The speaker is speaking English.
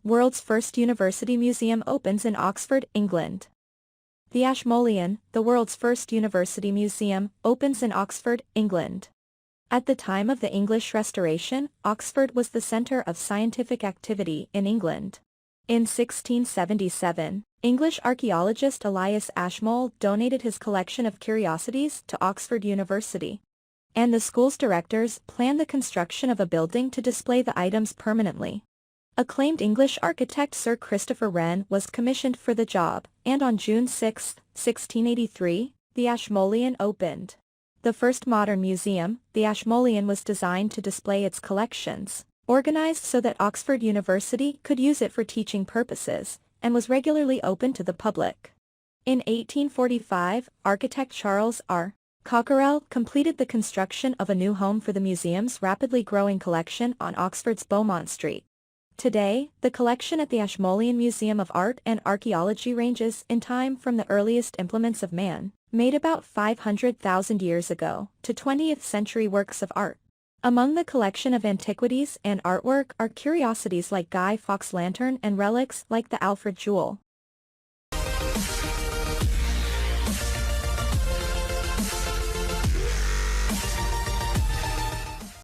World's first university museum opens in Oxford, England. The Ashmolean, the world's first university museum, opens in Oxford, England. At the time of the English Restoration, Oxford was the centre of scientific activity in England. In 1677, English archaeologist Elias Ashmole donated his collection of curiosities to Oxford University. And the school's directors planned the construction of a building to display the items permanently. Acclaimed English architect Sir Christopher Wren was commissioned for the job, and on June 6, 1683, the Ashmolean opened. The first modern museum, the Ashmolean, was designed to display its collections, organized so that Oxford University could use it for teaching purposes, and was regularly open to the public. In 1845, architect Charles R. Cockerell completed the construction of a new home for the museum's rapidly growing collection on Oxford's Beaumont Street. Today, the collection at the Ashmolean Museum of Art and Archaeology ranges in time from the earliest implements of man, made about 500,000 years ago, to 20th century works of art. Among the collection of antiquities and artwork are curiosities like Guy Fawkes' lantern and relics like the Alfred jewel.